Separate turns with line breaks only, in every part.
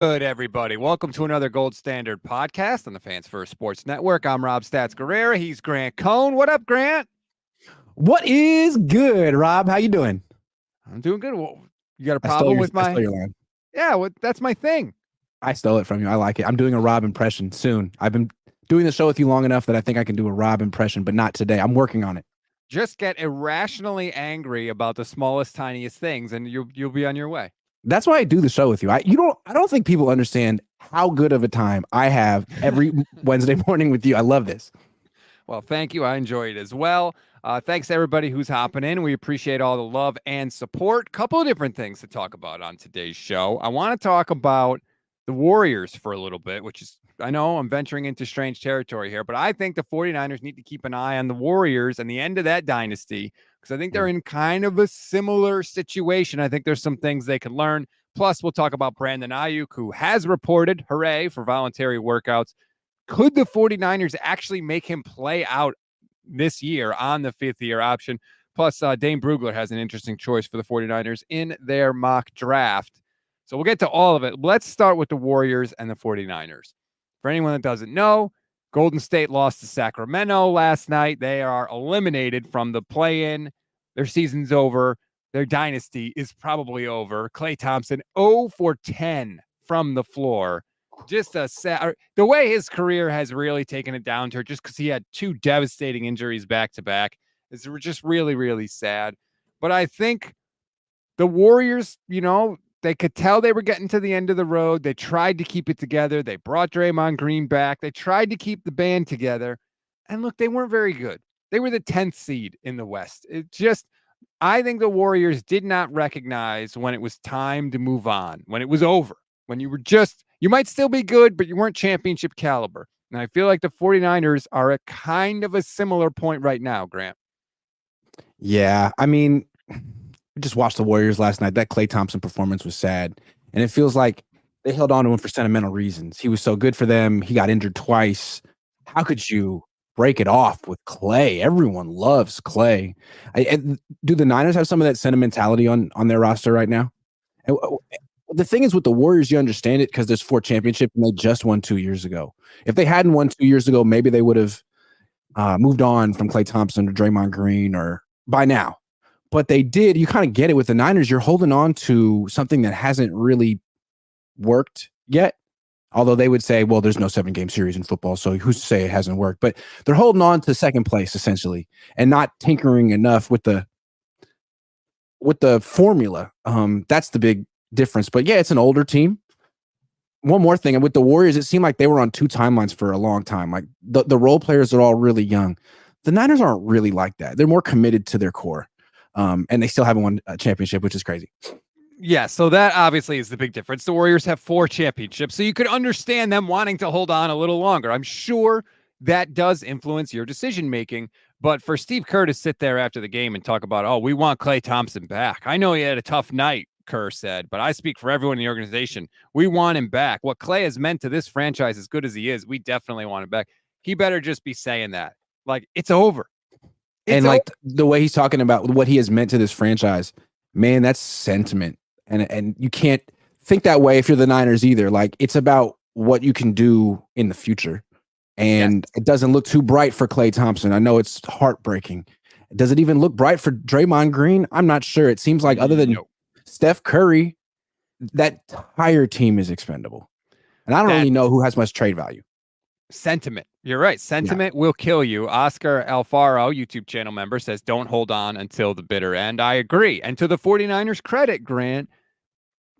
Good, everybody. Welcome to another Gold Standard podcast on the Fans First Sports Network. I'm Rob Stats Guerrera. He's Grant Cohn. What up, Grant?
What is good, Rob? How you doing?
I'm doing good. Well, you got a problem with
I stole your line.
Yeah, that's my thing.
I stole it from you. I like it. I'm doing a Rob impression soon. I've been doing the show with you long enough that I think I can do a Rob impression, but not today. I'm working on it.
Just get irrationally angry about the smallest, tiniest things, and you'll be on your way.
That's why I do the show with you. I don't think people understand how good of a time I have every Wednesday morning with you. I love this.
Well, thank you. I enjoy it as well. Thanks to everybody who's hopping in. We appreciate all the love and support. Couple of different things to talk about on today's show. I want to talk about the Warriors for a little bit, which is, I know I'm venturing into strange territory here, but I think the 49ers need to keep an eye on the Warriors and the end of that dynasty, because I think they're in kind of a similar situation. I think there's some things they can learn. Plus, we'll talk about Brandon Aiyuk, who has reported, hooray, for voluntary workouts. Could the 49ers actually make him play out this year on the fifth-year option? Plus, Dane Brugler has an interesting choice for the 49ers in their mock draft. So we'll get to all of it. Let's start with the Warriors and the 49ers. For anyone that doesn't know, Golden State lost to Sacramento last night. They are eliminated from the play-in. Their season's over. Their dynasty is probably over. Klay Thompson, 0 for 10 from the floor. Just a sad, the way his career has really taken a downturn just because he had two devastating injuries back to back is just really, really sad. But I think the Warriors, they could tell they were getting to the end of the road. They tried to keep it together. They brought Draymond Green back. They tried to keep the band together. And look, they weren't very good. They were the 10th seed in the West. I think the Warriors did not recognize when it was time to move on, when it was over, when you might still be good, but you weren't championship caliber. And I feel like the 49ers are at kind of a similar point right now, Grant.
Yeah, I mean, we just watched the Warriors last night. That Klay Thompson performance was sad. And it feels like they held on to him for sentimental reasons. He was so good for them. He got injured twice. How could you break it off with Klay? Everyone loves Klay. Do the Niners have some of that sentimentality on their roster right now? The thing is with the Warriors, you understand it because there's 4 championships and they just won 2 years ago. If they hadn't won 2 years ago, maybe they would have moved on from Klay Thompson to Draymond Green or by now. But they did. You kind of get it with the Niners. You're holding on to something that hasn't really worked yet. Although they would say, well, there's no 7-game series in football, so who's to say it hasn't worked? But they're holding on to second place essentially and not tinkering enough with the formula. That's the big difference. But yeah, it's an older team. One more thing, and with the Warriors, it seemed like they were on 2 timelines for a long time. Like the role players are all really young. The Niners aren't really like that. They're more committed to their core. And they still haven't won a championship, which is crazy.
Yeah, so that obviously is the big difference. The Warriors have 4 championships, so you could understand them wanting to hold on a little longer. I'm sure that does influence your decision-making, but for Steve Kerr to sit there after the game and talk about, we want Klay Thompson back. I know he had a tough night, Kerr said, but I speak for everyone in the organization. We want him back. What Klay has meant to this franchise, as good as he is, we definitely want him back. He better just be saying that. Like, it's over.
The way he's talking about what he has meant to this franchise, man, that's sentiment. And you can't think that way if you're the Niners either. Like, it's about what you can do in the future. And It doesn't look too bright for Klay Thompson. I know it's heartbreaking. Does it even look bright for Draymond Green? I'm not sure. It seems like other than Steph Curry, that entire team is expendable. And I don't really know who has much trade value.
Sentiment. You're right. Sentiment will kill you. Oscar Alfaro, YouTube channel member, says don't hold on until the bitter end. I agree. And to the 49ers credit, Grant,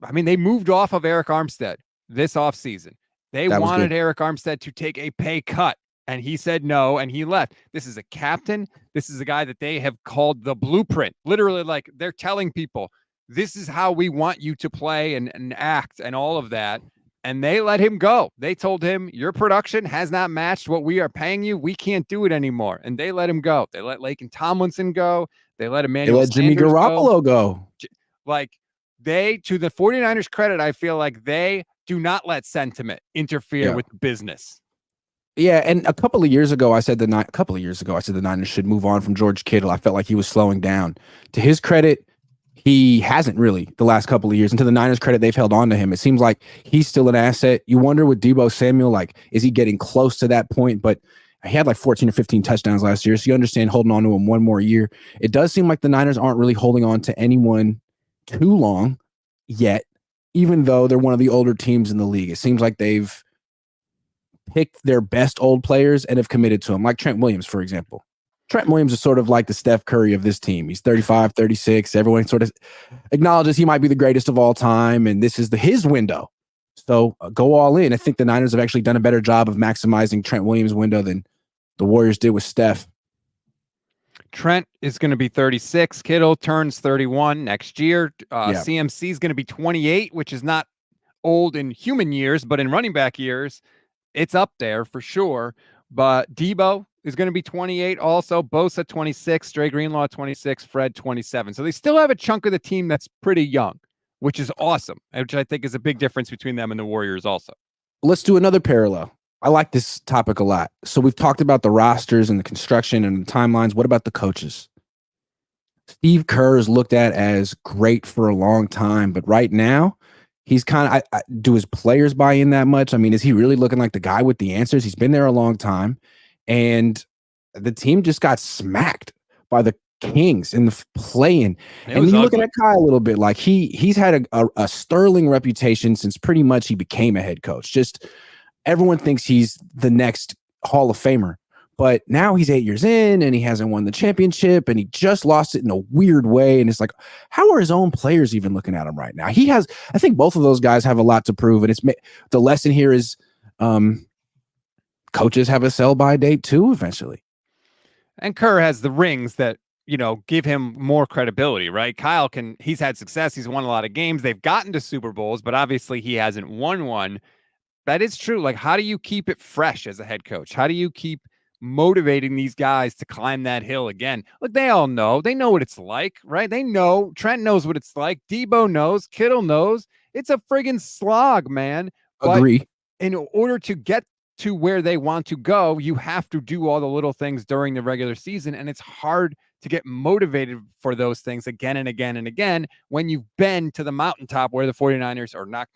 I mean, they moved off of Eric Armstead this offseason. They wanted Eric Armstead to take a pay cut, and he said no, and he left. This is a captain. This is a guy that they have called the blueprint. Literally, like, they're telling people, this is how we want you to play and act and all of that. And they let him go. They told him, your production has not matched what we are paying you. We can't do it anymore. And they let him go. They let Laken Tomlinson go. They let
Jimmy Garoppolo go.
Like, to the 49ers credit, I feel like they do not let sentiment interfere with business.
Yeah, and a couple of years ago, I said the Niners should move on from George Kittle. I felt like he was slowing down. To his credit, he hasn't really the last couple of years. And to the Niners' credit, they've held on to him. It seems like he's still an asset. You wonder with Deebo Samuel, like, is he getting close to that point? But he had like 14 or 15 touchdowns last year. So you understand holding on to him one more year. It does seem like the Niners aren't really holding on to anyone too long yet, even though they're one of the older teams in the league. It seems like they've picked their best old players and have committed to them, like Trent Williams, for example. Trent Williams is sort of like the Steph Curry of this team. He's 35, 36. Everyone sort of acknowledges he might be the greatest of all time, and this is his window. So go all in. I think the Niners have actually done a better job of maximizing Trent Williams' window than the Warriors did with Steph.
Trent is going to be 36. Kittle turns 31 next year. CMC is going to be 28, which is not old in human years, but in running back years, it's up there for sure. But Deebo is going to be 28 also. Bosa 26, Dre Greenlaw 26, Fred 27. So they still have a chunk of the team that's pretty young, which is awesome, which I think is a big difference between them and the Warriors also.
Let's do another parallel. I like this topic a lot. So we've talked about the rosters and the construction and the timelines. What about the coaches? Steve Kerr is looked at as great for a long time, but right now he's kind of, do his players buy in that much? I mean, is he really looking like the guy with the answers? He's been there a long time, and the team just got smacked by the Kings in the play-in. And you're looking at Kai a little bit, like he's had a sterling reputation since pretty much he became a head coach. Just everyone thinks he's the next Hall of Famer. But now he's 8 years in and he hasn't won the championship and he just lost it in a weird way. And it's like, how are his own players even looking at him right now? I think both of those guys have a lot to prove. And the lesson here is coaches have a sell-by date too, eventually.
And Kerr has the rings that, give him more credibility, right? Kyle he's had success. He's won a lot of games. They've gotten to Super Bowls, but obviously he hasn't won one. That is true. Like, how do you keep it fresh as a head coach? How do you keep motivating these guys to climb that hill again? Look, they all know. They know what it's like, right? They know. Trent knows what it's like. Deebo knows. Kittle knows. It's a friggin' slog, man.
Agree.
But in order to get to where they want to go, you have to do all the little things during the regular season, and it's hard to get motivated for those things again and again and again when you've been to the mountaintop where the 49ers are not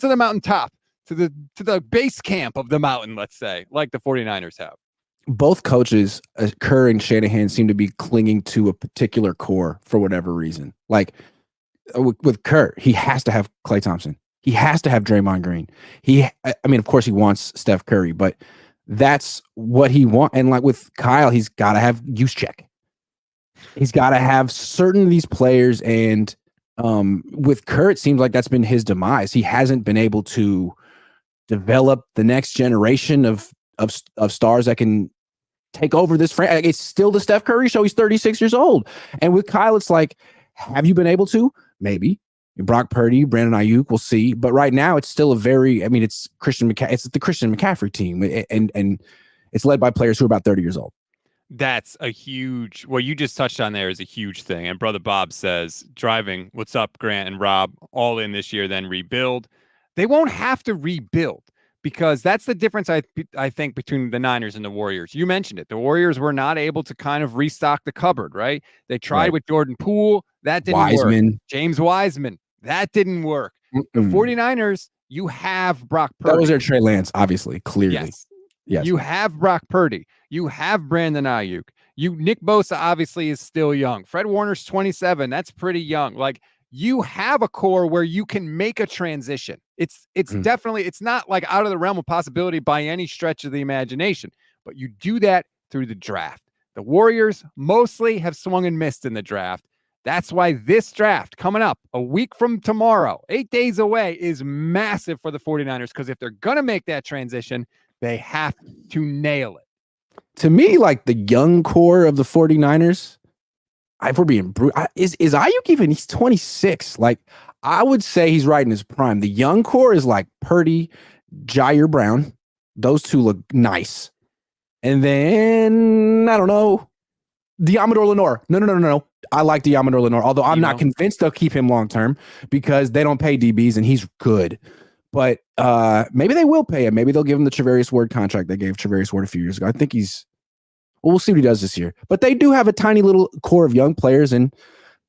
to the mountaintop, to the base camp of the mountain, let's say, like the 49ers have.
Both coaches, Kerr and Shanahan, seem to be clinging to a particular core for whatever reason. Like with Kerr, he has to have Klay Thompson. He has to have Draymond Green. Of course he wants Steph Curry, but that's what he wants. And like with Kyle, he's got to have Juszczyk. He's got to have certain of these players. And with Kerr, it seems like that's been his demise. He hasn't been able to develop the next generation of stars that can take over this franchise. It's still the Steph Curry show. He's 36 years old. And with Kyle, it's like, have you been able to? Maybe. Brock Purdy, Brandon Aiyuk, we'll see. But right now, it's still it's it's the Christian McCaffrey team. And it's led by players who are about 30 years old.
That's what you just touched on there is a huge thing. And Brother Bob says, driving, what's up, Grant and Rob, all in this year, then rebuild. They won't have to rebuild, because that's the difference, I think, between the Niners and the Warriors. You mentioned it. The Warriors were not able to kind of restock the cupboard, right? They tried with Jordan Poole. That didn't work. James Wiseman. That didn't work. The 49ers, you have Brock Purdy.
That was their Trey Lance, obviously, clearly.
Yes. You have Brock Purdy. You have Brandon Aiyuk. Nick Bosa obviously is still young. Fred Warner's 27. That's pretty young. Like, you have a core where you can make a transition. It's definitely, it's not like out of the realm of possibility by any stretch of the imagination, but you do that through the draft. The Warriors mostly have swung and missed in the draft. That's why this draft coming up a week from tomorrow, 8 days away, is massive for the 49ers, because if they're going to make that transition, they have to nail it.
To me, like, the young core of the 49ers, if we're being brutal, is Aiyuk even? He's 26. Like, I would say he's right in his prime. The young core is like Purdy, Jair Brown. Those two look nice. And then, I don't know, Diamador Lenore. No. I like Diamador Lenore, although I'm not convinced they'll keep him long-term because they don't pay DBs and he's good. But maybe they will pay him. Maybe they'll give him the Travarius Ward contract they gave Travarius Ward a few years ago. I think we'll see what he does this year. But they do have a tiny little core of young players, and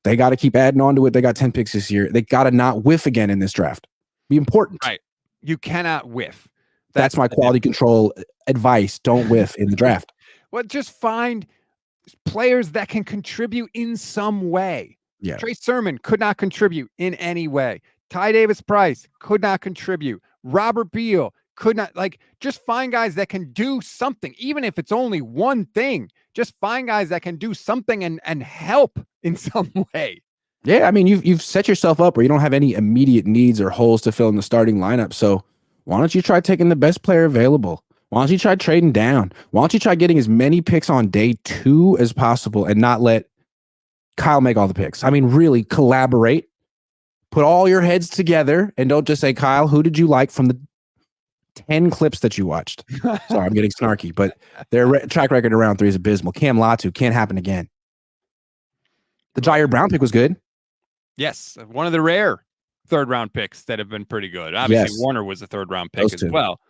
They got to keep adding on to it. They got 10 picks this year. They got to not whiff again in this draft. Be important.
Right. You cannot whiff.
That's my quality control advice. Don't whiff in the draft.
Well, just find players that can contribute in some way.
Yeah.
Trey Sermon could not contribute in any way. Ty Davis Price could not contribute. Robert Beal could not, just find guys that can do something, even if it's only one thing. Just find guys that can do something and help in some way.
Yeah, I mean, you've set yourself up where you don't have any immediate needs or holes to fill in the starting lineup. So why don't you try taking the best player available? Why don't you try trading down? Why don't you try getting as many picks on day 2 as possible and not let Kyle make all the picks? I mean, really collaborate, put all your heads together, and don't just say, Kyle, who did you like from the 10 clips that you watched? Sorry, I'm getting snarky, but their track record around 3 is abysmal. Cam Latu can't happen again. The Jair Brown pick was good.
Yes, one of the rare 3rd round picks that have been pretty good. Obviously, Warner was a 3rd round pick as well.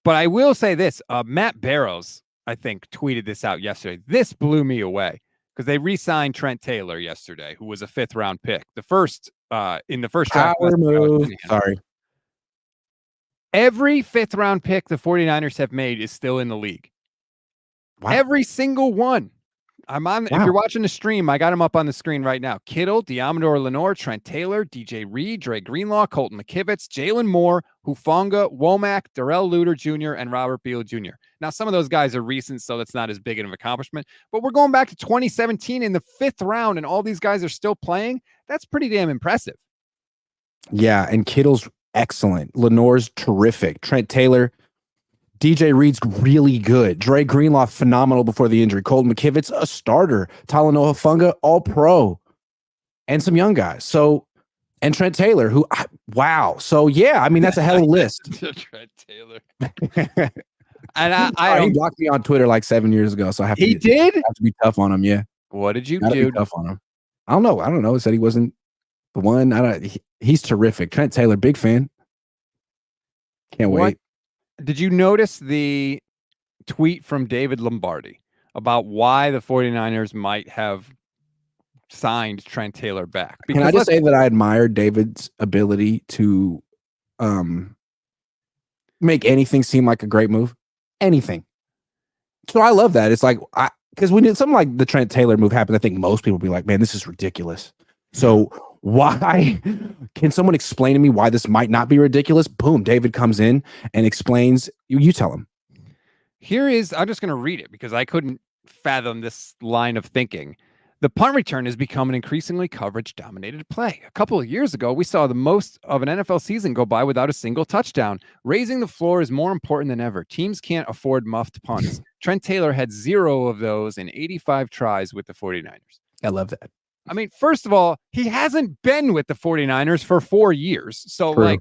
But I will say this, Matt Barrows, I think, tweeted this out yesterday. This blew me away because they re-signed Trent Taylor yesterday, who was a 5th round pick. The first in the first draft.
Power move. Sorry.
Every 5th round pick the 49ers have made is still in the league. Wow. Every single one. I'm on. Wow. If you're watching the stream, I got him up on the screen right now. Kittle, Diamador Lenore, Trent Taylor, DJ Reed, Dre Greenlaw, Colton McKivitz, Jalen Moore, Hufanga, Womack, Darrell Luter Jr., and Robert Beal Jr. Now, some of those guys are recent, so that's not as big of an accomplishment. But we're going back to 2017 in the 5th round, and all these guys are still playing. That's pretty damn impressive.
Yeah, and Kittle's excellent. Lenore's terrific. Trent Taylor, DJ Reed's really good. Dre Greenlaw, phenomenal before the injury. Colton McKivitz, a starter. Talanoa Funga, all pro. And some young guys. So, and Trent Taylor, wow. So, yeah, I mean, that's a hell of a list.
Trent Taylor. And I
he blocked me on Twitter like 7 years ago. So I have to be tough on him. Yeah.
What did you do?
Be tough on him. I don't know. He said he wasn't the one. He's terrific. Trent Taylor, big fan. Can't wait.
Did you notice the tweet from David Lombardi about why the 49ers might have signed Trent Taylor back?
Because can I just say that I admire David's ability to make anything seem like a great move? Anything. So I love that. It's like, because when something like the Trent Taylor move happened, I think most people would be like, man, this is ridiculous. So why can someone explain to me why this might not be ridiculous? Boom, David comes in and explains. You tell him.
I'm just going to read it because I couldn't fathom this line of thinking. The punt return has become an increasingly coverage-dominated play. A couple of years ago, we saw the most of an NFL season go by without a single touchdown. Raising the floor is more important than ever. Teams can't afford muffed punts. Trent Taylor had 0 of those in 85 tries with the 49ers.
I love that.
I mean, first of all, he hasn't been with the 49ers for 4 years. So,
True.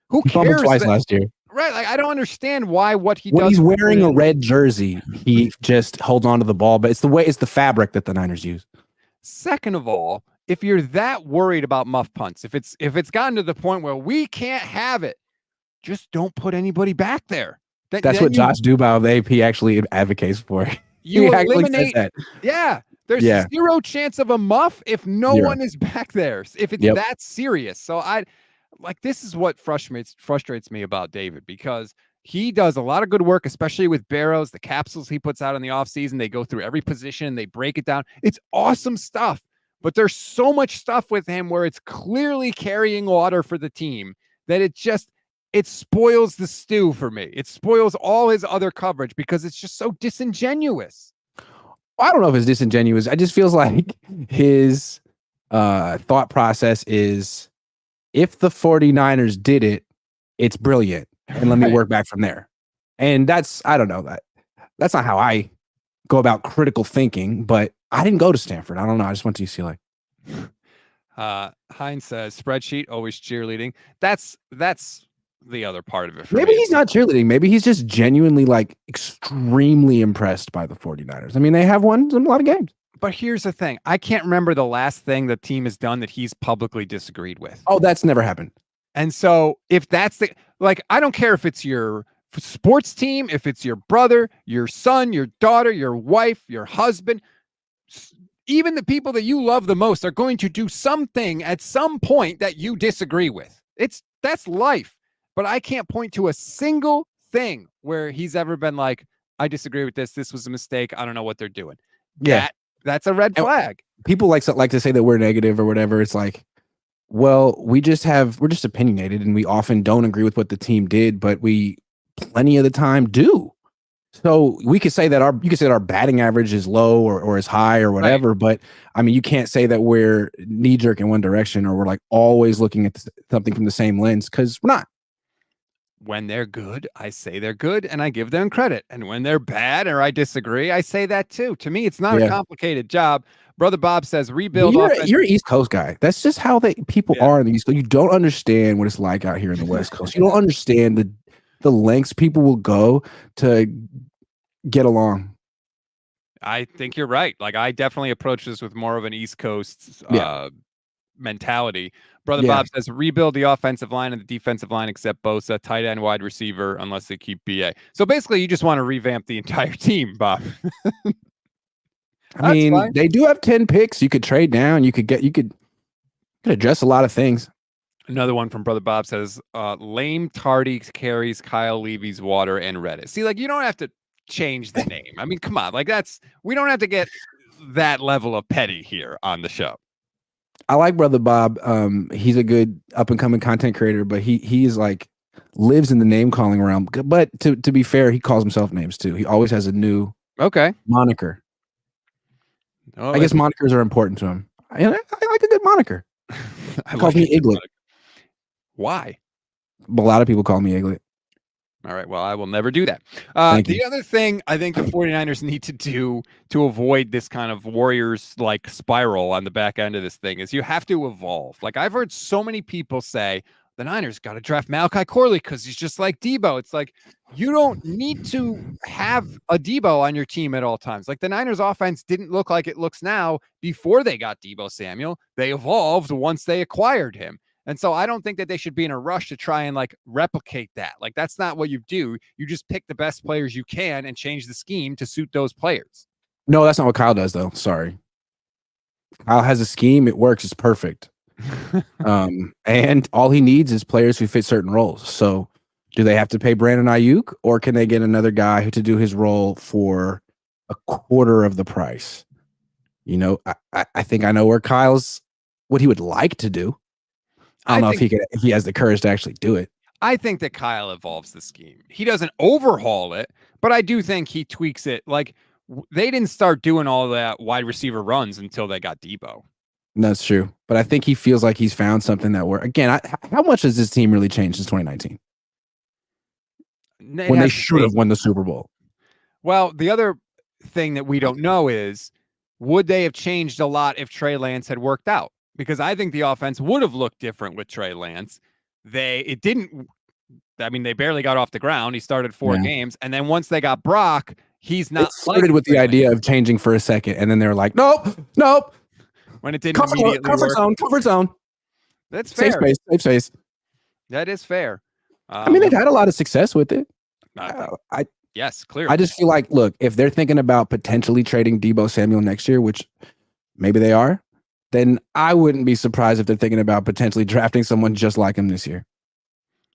Who cares?
Twice last year.
Right. I don't understand what he does.
When he's wearing a red jersey, he just holds on to the ball. But it's the fabric that the Niners use.
Second of all, if you're that worried about muff punts, if it's gotten to the point where we can't have it, just don't put anybody back there.
That's what Josh Dubois of the AP actually advocates for.
You eliminate that. Yeah. There's 0 chance of a muff if no one is back there. If it's that serious. So this is what frustrates me about David, because he does a lot of good work, especially with Barrows, the capsules he puts out in the offseason. They go through every position. They break it down. It's awesome stuff. But there's so much stuff with him where it's clearly carrying water for the team that it spoils the stew for me. It spoils all his other coverage because it's just so disingenuous.
I don't know if it's disingenuous. I just feels like his thought process is, if the 49ers did it, it's brilliant. And let me work back from there. And I don't know, that's not how I go about critical thinking, but I didn't go to Stanford. I don't know. I just went to UCLA.
Heinz says spreadsheet, always cheerleading. That's the other part of it.
Maybe he's not cheerleading. Maybe he's just genuinely extremely impressed by the 49ers. I mean, they have won a lot of games.
But here's the thing. I can't remember the last thing the team has done that he's publicly disagreed with.
Oh, that's never happened.
And so if that's I don't care if it's your sports team, if it's your brother, your son, your daughter, your wife, your husband, even the people that you love the most are going to do something at some point that you disagree with. That's life. But I can't point to a single thing where he's ever been like, I disagree with this. This was a mistake. I don't know what they're doing.
Yeah.
That's a red flag.
People like to say that we're negative or whatever. It's like, well, we're just opinionated, and we often don't agree with what the team did, but we plenty of the time do. So you could say that our batting average is low or is high or whatever, right. But I mean, you can't say that we're knee jerk in one direction or we're like always looking at something from the same lens, because we're not.
When they're good, I say they're good and I give them credit. And when they're bad or I disagree, I say that too. To me, it's not a complicated job. Brother Bob says rebuild.
You're an East Coast guy. That's just how people are in the East Coast. You don't understand what it's like out here in the West Coast. You don't understand the lengths people will go to get along.
I think you're right. Like, I definitely approach this with more of an East Coast mentality. Brother Bob says rebuild the offensive line and the defensive line except Bosa, tight end, wide receiver, unless they keep BA. So basically, you just want to revamp the entire team, Bob.
I mean, fine. They do have 10 picks. You could trade down. You could address a lot of things.
Another one from Brother Bob says lame tardy carries Kyle Levy's water and Reddit. See, like, you don't have to change the name. I mean, come on. Like, we don't have to get that level of petty here on the show.
I like Brother Bob. He's a good up and coming content creator, but he is like lives in the name calling realm. But to be fair, he calls himself names too. He always has a new moniker. I guess monikers are important to him. I like a good moniker. He calls me Iglet.
Why?
A lot of people call me Iglet.
All right. Well, I will never do that. The other thing I think the 49ers need to do to avoid this kind of Warriors-like spiral on the back end of this thing is you have to evolve. Like, I've heard so many people say, the Niners got to draft Malachi Corley because he's just like Debo. It's like, you don't need to have a Debo on your team at all times. Like, the Niners offense didn't look like it looks now before they got Debo Samuel. They evolved once they acquired him. And so I don't think that they should be in a rush to try and like replicate that. Like, that's not what you do. You just pick the best players you can and change the scheme to suit those players.
No, that's not what Kyle does, though. Sorry. Kyle has a scheme. It works. It's perfect. And all he needs is players who fit certain roles. So do they have to pay Brandon Aiyuk, or can they get another guy to do his role for a quarter of the price? You know, I think I know what he would like to do. I don't know if he has the courage to actually do it.
I think that Kyle evolves the scheme. He doesn't overhaul it, but I do think he tweaks it. Like, they didn't start doing all that wide receiver runs until they got Debo.
That's true. But I think he feels like he's found something that works. Again, how much has this team really changed since 2019? When they should have won the Super Bowl.
Well, the other thing that we don't know is, would they have changed a lot if Trey Lance had worked out? Because I think the offense would have looked different with Trey Lance. They barely got off the ground. He started 4 games. And then once they got Brock, he's not.
It started with the idea of changing for a second. And then they were like, nope.
When it didn't immediately work.
Comfort zone.
That's fair.
Safe space.
That is fair.
I mean, they've had a lot of success with it.
Yes, clearly.
I just feel like, look, if they're thinking about potentially trading Debo Samuel next year, which maybe they are, then I wouldn't be surprised if they're thinking about potentially drafting someone just like him this year.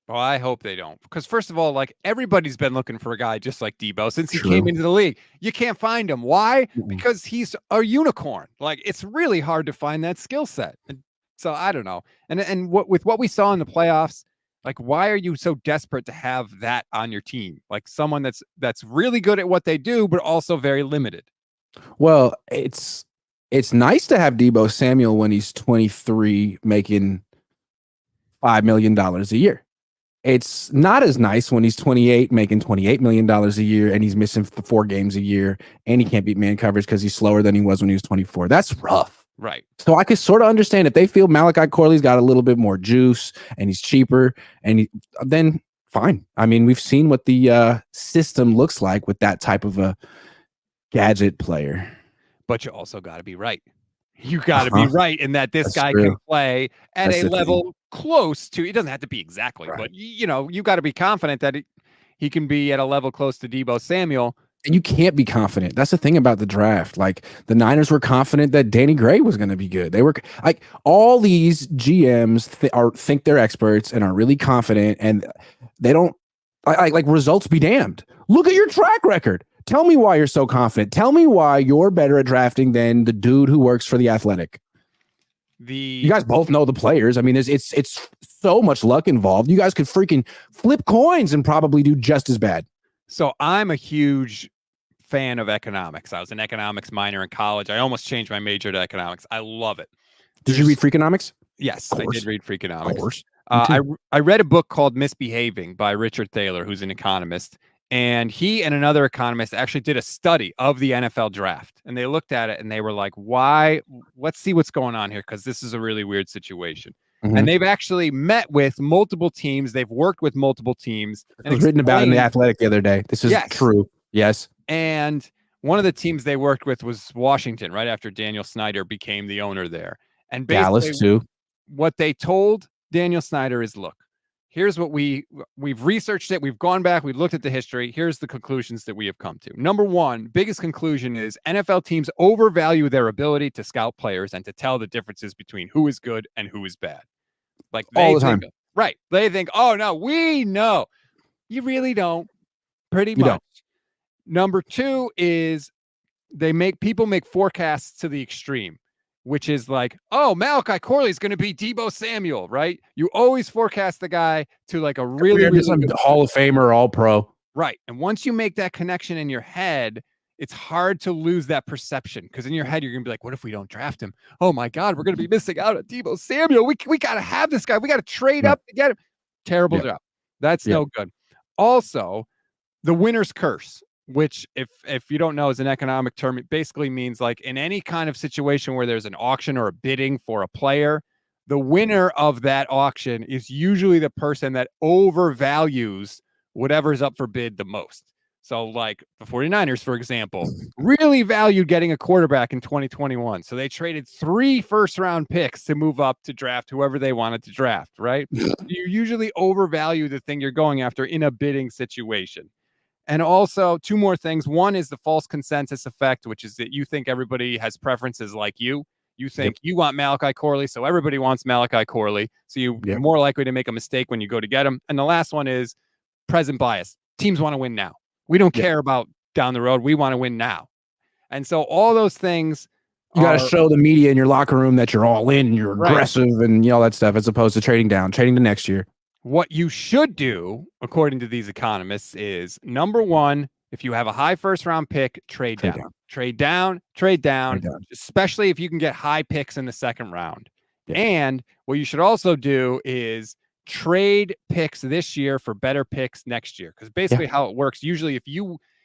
Well, I hope they don't. Because first of all, like, everybody's been looking for a guy just like Debo since he came into the league. You can't find him. Why? Because he's a unicorn. Like, it's really hard to find that skill set. And so I don't know. And with what we saw in the playoffs, like, why are you so desperate to have that on your team? Like, someone that's really good at what they do, but also very limited.
Well, it's nice to have Debo Samuel when he's 23 making $5 million a year. It's not as nice when he's 28 making $28 million a year and he's missing 4 games a year and he can't beat man coverage because he's slower than he was when he was 24. That's rough.
Right.
So I could sort of understand if they feel Malachi Corley's got a little bit more juice and he's cheaper, and then fine. I mean, we've seen what the system looks like with that type of a gadget player.
But you also got to be right. You got to be right in that this guy can play at a level close to, it doesn't have to be exactly, but you got to be confident that he can be at a level close to Debo Samuel.
And you can't be confident. That's the thing about the draft. Like the Niners were confident that Danny Gray was going to be good. They were like all these GMs think they're experts and are really confident, and they don't like results be damned. Look at your track record. Tell me why you're so confident. Tell me why you're better at drafting than the dude who works for The Athletic. You guys both know the players. I mean, it's so much luck involved. You guys could freaking flip coins and probably do just as bad.
So I'm a huge fan of economics. I was an economics minor in college. I almost changed my major to economics. I love it.
Did you read Freakonomics?
Yes, I did read Freakonomics. Of
course.
I read a book called Misbehaving by Richard Thaler, who's an economist. And he and another economist actually did a study of the NFL draft. And they looked at it and they were like, why? Let's see what's going on here, because this is a really weird situation. Mm-hmm. And they've actually met with multiple teams. They've worked with multiple teams.
It was written about in The Athletic the other day. This is true. Yes.
And one of the teams they worked with was Washington, right after Daniel Snyder became the owner there. And basically,
Dallas too.
What they told Daniel Snyder is, look, here's what we've researched it. We've gone back. We've looked at the history. Here's the conclusions that we have come to. Number one, biggest conclusion is NFL teams overvalue their ability to scout players and to tell the differences between who is good and who is bad. Like
all the time.
Right. They think, oh, no, we know. You really don't. Pretty much. Number two is people make forecasts to the extreme, which is like, oh, Malachi Corley is going to be Deebo Samuel, right? You always forecast the guy to like a really good
Hall of Famer, all pro.
Right. And once you make that connection in your head, it's hard to lose that perception, because in your head, you're going to be like, what if we don't draft him? Oh my God, we're going to be missing out on Deebo Samuel. We got to have this guy. We got to trade up to get him. Terrible job. That's no good. Also, the winner's curse, which if you don't know is an economic term, it basically means like in any kind of situation where there's an auction or a bidding for a player, the winner of that auction is usually the person that overvalues whatever's up for bid the most. So like the 49ers, for example, really valued getting a quarterback in 2021. So they traded 3 first-round picks to move up to draft whoever they wanted to draft, right? You usually overvalue the thing you're going after in a bidding situation. And also 2 more things. One is the false consensus effect, which is that you think everybody has preferences like you. You think you want Malachi Corley, so everybody wants Malachi Corley. So you're more likely to make a mistake when you go to get him. And the last one is present bias. Teams want to win now. We don't care about down the road. We want to win now. And so all those things.
You got to show the media in your locker room that you're all in, you're aggressive and all that stuff, as opposed to trading to next year.
What you should do, according to these economists, is number one, if you have a high first-round pick, trade down, especially if you can get high picks in the second round. Yeah. And what you should also do is trade picks this year for better picks next year. Because basically how it works, usually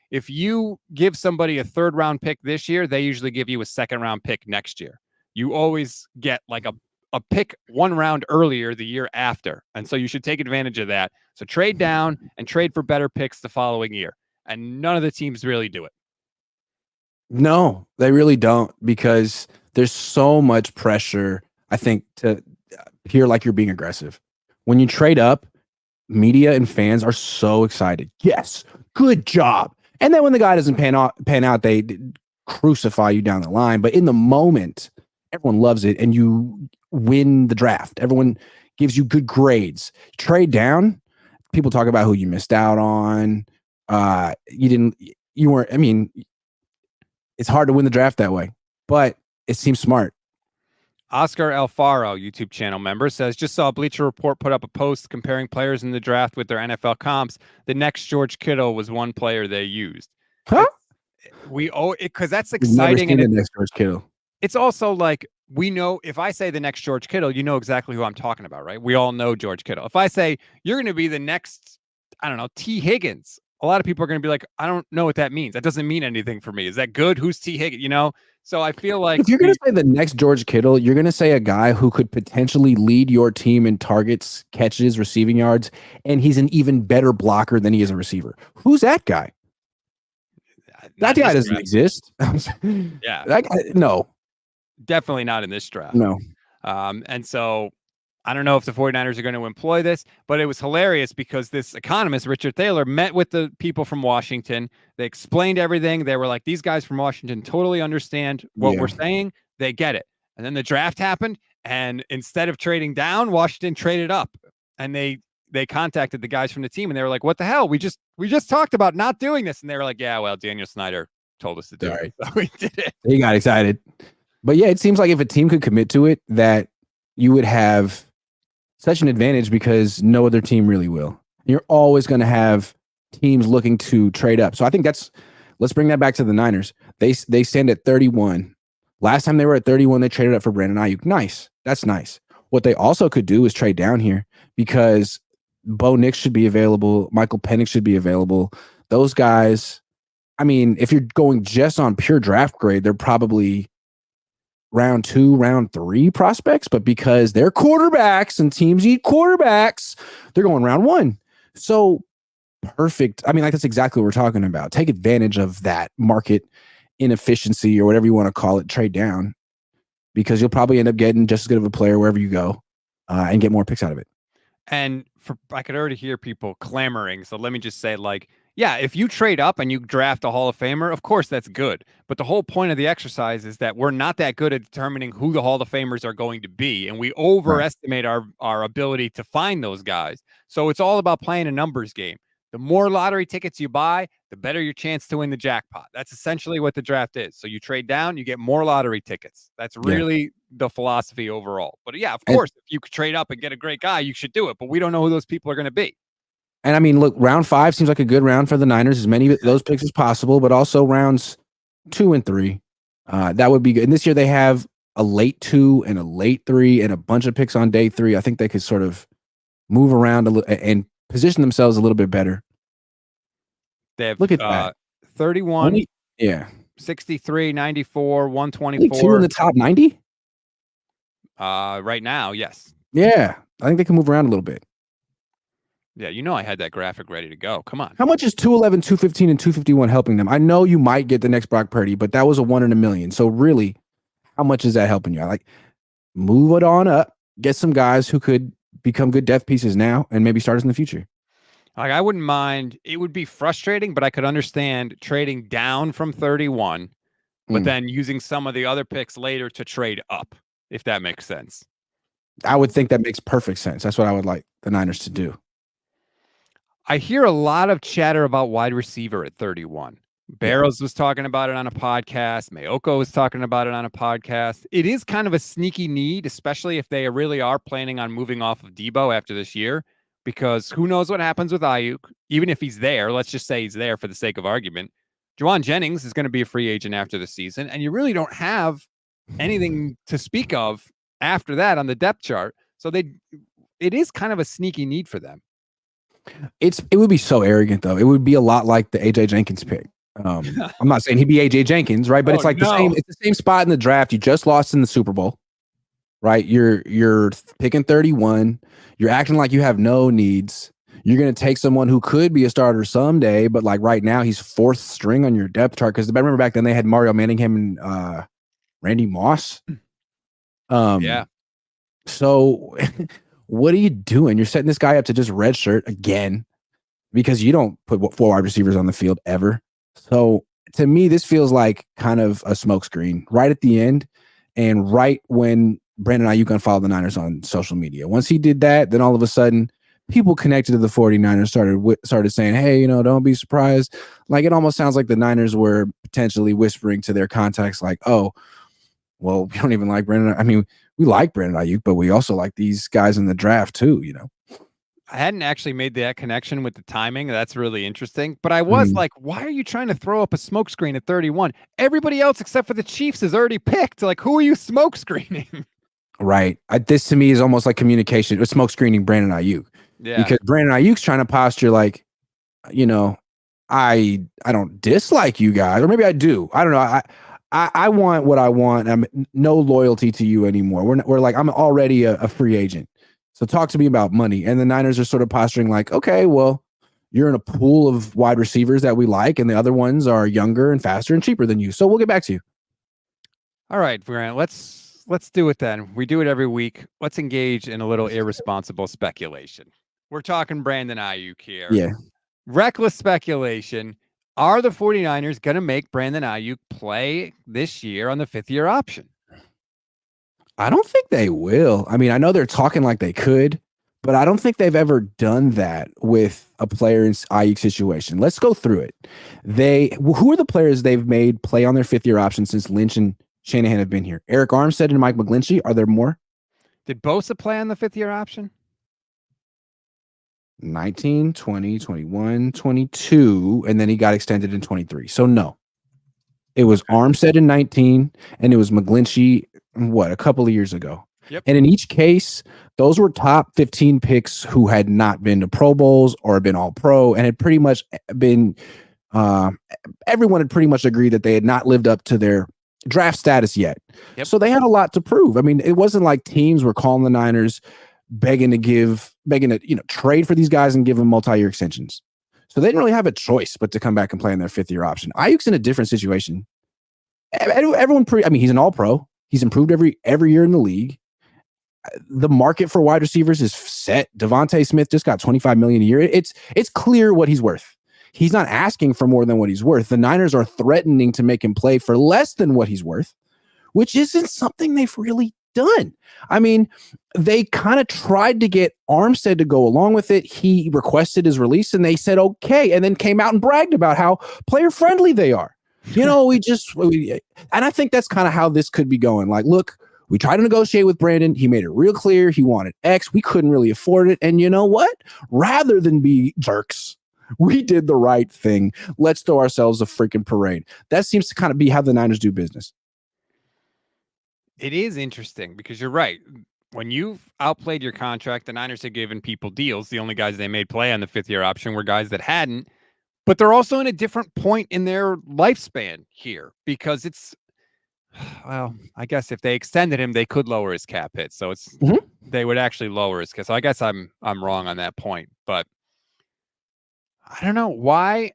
if you give somebody a 3rd-round pick this year, they usually give you a 2nd-round pick next year. You always get like a pick 1 round earlier the year after. And so you should take advantage of that. So trade down and trade for better picks the following year. And none of the teams really do it.
No, they really don't, because there's so much pressure, I think, to appear like you're being aggressive. When you trade up, media and fans are so excited. Yes, good job. And then when the guy doesn't pan out, they crucify you down the line. But in the moment, everyone loves it, and you win the draft. Everyone gives you good grades. Trade down, people talk about who you missed out on. It's hard to win the draft that way, but it seems smart.
Oscar Alfaro, YouTube channel member, says, just saw Bleacher Report put up a post comparing players in the draft with their NFL comps. The next George Kittle was one player they used.
Huh?
Because that's exciting.
Never seen the next George Kittle.
It's also like, we know, if I say the next George Kittle, you know exactly who I'm talking about, right? We all know George Kittle. If I say you're going to be the next, I don't know, T. Higgins, a lot of people are going to be like, I don't know what that means. That doesn't mean anything for me. Is that good? Who's T. Higgins? You know? So I feel like
if you're going to say the next George Kittle, you're going to say a guy who could potentially lead your team in targets, catches, receiving yards, and he's an even better blocker than he is a receiver. Who's that guy? That guy doesn't exist.
Yeah.
That guy, no.
Definitely not in this draft.
No.
And so I don't know if the 49ers are going to employ this, but it was hilarious because this economist, Richard Thaler, met with the people from Washington. They explained everything. They were like, these guys from Washington totally understand what we're saying. They get it. And then the draft happened. And instead of trading down, Washington traded up. And they contacted the guys from the team and they were like, what the hell? We just talked about not doing this. And they were like, yeah, well, Daniel Snyder told us to do it. So we did it.
He got excited. But yeah, it seems like if a team could commit to it, that you would have such an advantage because no other team really will. You're always going to have teams looking to trade up. So I think let's bring that back to the Niners. They stand at 31. Last time they were at 31, they traded up for Brandon Aiyuk. Nice. That's nice. What they also could do is trade down here because Bo Nix should be available. Michael Penix should be available. Those guys, I mean, if you're going just on pure draft grade, they're probably round 2, round 3 prospects, but because they're quarterbacks and teams need quarterbacks, they're going round 1. So perfect. I mean, like that's exactly what we're talking about. Take advantage of that market inefficiency or whatever you want to call it, trade down, because you'll probably end up getting just as good of a player wherever you go and get more picks out of it.
And I could already hear people clamoring. So let me just say, like, yeah, if you trade up and you draft a Hall of Famer, of course that's good. But the whole point of the exercise is that we're not that good at determining who the Hall of Famers are going to be. And we overestimate our ability to find those guys. So it's all about playing a numbers game. The more lottery tickets you buy, the better your chance to win the jackpot. That's essentially what the draft is. So you trade down, you get more lottery tickets. That's really the philosophy overall. But yeah, of course, if you could trade up and get a great guy, you should do it. But we don't know who those people are going to be.
And I mean, look, round 5 seems like a good round for the Niners, as many of those picks as possible, but also rounds 2 and 3. That would be good. And this year they have a late 2 and a late 3 and a bunch of picks on day 3. I think they could sort of move around a little and position themselves a little bit better.
They have
look at that
31,
63,
94, 124.
2 in the top 90.
Right now, yes.
Yeah, I think they can move around a little bit.
Yeah, you know I had that graphic ready to go. Come on.
How much is 211, 215, and 251 helping them? I know you might get the next Brock Purdy, but that was a 1 in a million. So really, how much is that helping you? I like move it on up, get some guys who could become good depth pieces now and maybe starters in the future.
Like, I wouldn't mind. It would be frustrating, but I could understand trading down from 31, but then using some of the other picks later to trade up, if that makes sense.
I would think that makes perfect sense. That's what I would like the Niners to do.
I hear a lot of chatter about wide receiver at 31. Barrows was talking about it on a podcast. Mayoko was talking about it on a podcast. It is kind of a sneaky need, especially if they really are planning on moving off of Debo after this year, because who knows what happens with Aiyuk. Even if he's there, let's just say he's there for the sake of argument. Juwan Jennings is going to be a free agent after the season, and you really don't have anything to speak of after that on the depth chart. So it is kind of a sneaky need for them.
It would be so arrogant though. It would be a lot like the AJ Jenkins pick. I'm not saying he'd be AJ Jenkins, right? But it's like the same. It's the same spot in the draft. You just lost in the Super Bowl, right? You're picking 31. You're acting like you have no needs. You're going to take someone who could be a starter someday, but like right now he's 4th string on your depth chart. Because I remember back then they had Mario Manningham and Randy Moss.
Yeah.
So what are you doing? You're setting this guy up to just redshirt again because you don't put 4 wide receivers on the field ever. So to me, this feels like kind of a smokescreen right at the end and right when Brandon Aiyuk unfollowed the Niners on social media. Once he did that, then all of a sudden people connected to the 49ers started saying, hey, don't be surprised. Like it almost sounds like the Niners were potentially whispering to their contacts like, oh, well, we don't even like Brandon. I mean, we like Brandon Aiyuk, but we also like these guys in the draft too,
I hadn't actually made that connection with the timing. That's really interesting. But I was like, why are you trying to throw up a smokescreen at 31? Everybody else except for the Chiefs is already picked. Like, who are you smokescreening?
Right. This to me is almost like communication. It's smokescreening Brandon Aiyuk.
Yeah.
Because Brandon Ayuk's trying to posture like, I don't dislike you guys, or maybe I do. I don't know. I want what I want. I'm no loyalty to you anymore. We're like, I'm already a free agent. So talk to me about money. And the Niners are sort of posturing like, okay, well, you're in a pool of wide receivers that we like, and the other ones are younger and faster and cheaper than you. So we'll get back to you.
All right, Grant, let's let's do it then. We do it every week. Let's engage in a little irresponsible speculation. We're talking Brandon Aiyuk here.
Yeah.
Reckless speculation. Are the 49ers going to make Brandon Aiyuk play this year on the 5th-year option?
I don't think they will. I mean, I know they're talking like they could, but I don't think they've ever done that with a player in Aiyuk's situation. Let's go through it. Who are the players they've made play on their 5th-year option since Lynch and Shanahan have been here? Eric Armstead and Mike McGlinchey. Are there more?
Did Bosa play on the 5th-year option?
19, 20, 21, 22, and then he got extended in 23. So no. It was Armstead in 19, and it was McGlinchey, a couple of years ago.
Yep.
And in each case, those were top 15 picks who had not been to Pro Bowls or been all pro and had pretty much been everyone had pretty much agreed that they had not lived up to their draft status yet.
Yep.
So they had a lot to prove. I mean, it wasn't like teams were calling the Niners begging to trade for these guys and give them multi-year extensions. So they didn't really have a choice but to come back and play in their 5th-year option. Aiyuk's in a different situation. He's an all-pro. He's improved every year in the league. The market for wide receivers is set. Devontae Smith just got $25 million a year. It's clear what he's worth. He's not asking for more than what he's worth. The Niners are threatening to make him play for less than what he's worth, which isn't something they've really done. I mean, they kind of tried to get Armstead to go along with it. He requested his release and they said, okay, and then came out and bragged about how player friendly they are. And I think that's kind of how this could be going. Like, look, we tried to negotiate with Brandon. He made it real clear. He wanted X. We couldn't really afford it. And you know what? Rather than be jerks, we did the right thing. Let's throw ourselves a freaking parade. That seems to kind of be how the Niners do business.
It is interesting because you're right. When you've outplayed your contract, the Niners have given people deals. The only guys they made play on the 5th-year option were guys that hadn't. But they're also in a different point in their lifespan here because I guess if they extended him, they could lower his cap hit. So they would actually lower his cap. So I guess I'm wrong on that point. But I don't know why.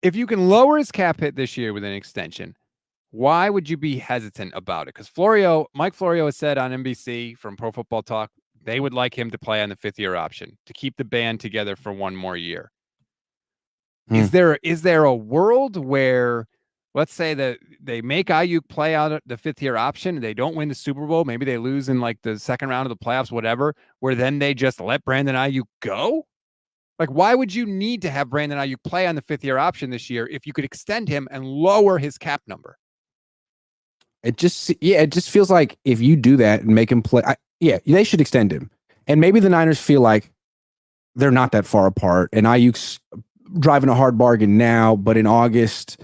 If you can lower his cap hit this year with an extension, why would you be hesitant about it? Because Mike Florio has said on NBC from Pro Football Talk, they would like him to play on the 5th-year option to keep the band together for one more year. Is there a world where, let's say that they make Aiyuk play out the 5th-year option, they don't win the Super Bowl, maybe they lose in like the second round of the playoffs, whatever, where then they just let Brandon Aiyuk go? Like, why would you need to have Brandon Aiyuk play on the 5th-year option this year if you could extend him and lower his cap number?
It just feels like if you do that and make him play, they should extend him. And maybe the Niners feel like they're not that far apart and Aiyuk's driving a hard bargain now, but in August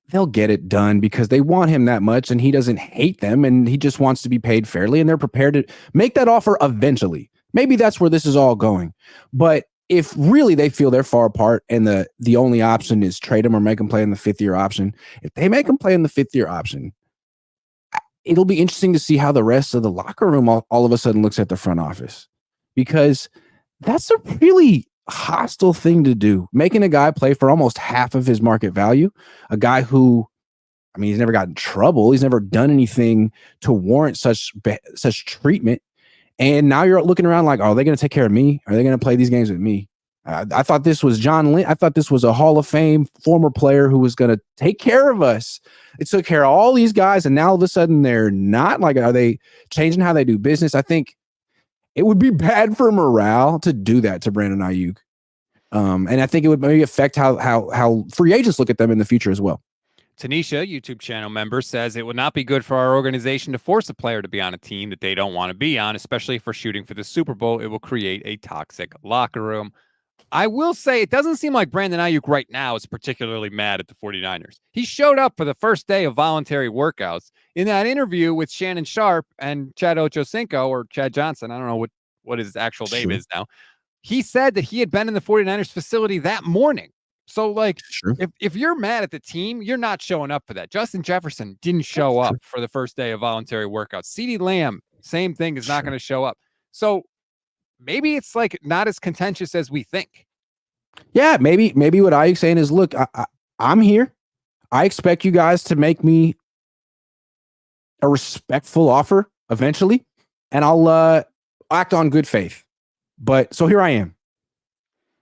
they'll get it done because they want him that much and he doesn't hate them and he just wants to be paid fairly and they're prepared to make that offer eventually. Maybe that's where this is all going. But if really they feel they're far apart and the only option is trade him or make him play in the 5th-year option, if they make him play in the 5th-year option, it'll be interesting to see how the rest of the locker room all of a sudden looks at the front office, because that's a really hostile thing to do. Making a guy play for almost half of his market value, a guy who, I mean, he's never gotten in trouble. He's never done anything to warrant such treatment. And now you're looking around like, are they going to take care of me? Are they going to play these games with me? I thought this was John Lynch. I thought this was a Hall of Fame former player who was going to take care of us. It took care of all these guys, and now all of a sudden they're not. Like, are they changing how they do business? I think it would be bad for morale to do that to Brandon Aiyuk. And I think it would maybe affect how free agents look at them in the future as well.
Tanisha, YouTube channel member, says it would not be good for our organization to force a player to be on a team that they don't want to be on, especially if we're shooting for the Super Bowl. It will create a toxic locker room. I will say it doesn't seem like Brandon Aiyuk right now is particularly mad at the 49ers. He showed up for the first day of voluntary workouts. In that interview with Shannon Sharp and Chad Ochocinco, or Chad Johnson, I don't know what his actual name is now, he said that he had been in the 49ers facility that morning. So, like, if you're mad at the team, you're not showing up for that. Justin Jefferson didn't show up for the first day of voluntary workouts. CeeDee Lamb, same thing, is not going to show up. So maybe it's like not as contentious as we think.
Yeah, maybe what Aiyuk's saying is, look, I'm here. I expect you guys to make me a respectful offer eventually, and I'll act on good faith. But so here I am.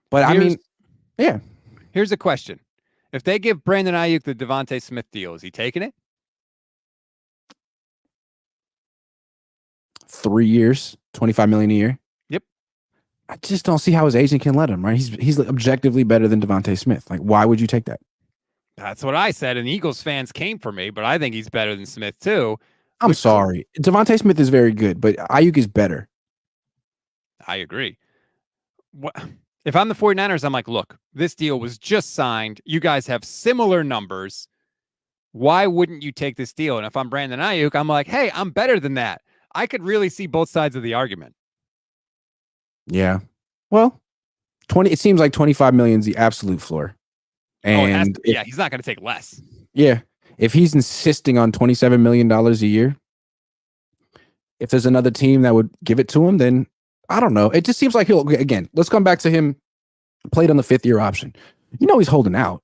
But I mean, yeah.
Here's a question: if they give Brandon Aiyuk the Devontae Smith deal, is he taking it?
3 years, $25 million a year.
Yep.
I just don't see how his agent can let him. Right? He's objectively better than Devontae Smith. Like, why would you take that?
That's what I said, and Eagles fans came for me, but I think he's better than Smith too.
I'm sorry. Devontae Smith is very good, but Aiyuk is better.
I agree. What if I'm the 49ers? I'm like, look, this deal was just signed. You guys have similar numbers. Why wouldn't you take this deal? And if I'm Brandon Aiyuk, I'm like, hey, I'm better than that. I could really see both sides of the argument.
Yeah. Well, it seems like 25 million is the absolute floor. And
he's not going to take less.
Yeah. If he's insisting on $27 million a year, if there's another team that would give it to him, then I don't know. It just seems like again, let's come back to him played on the 5th-year option. He's holding out.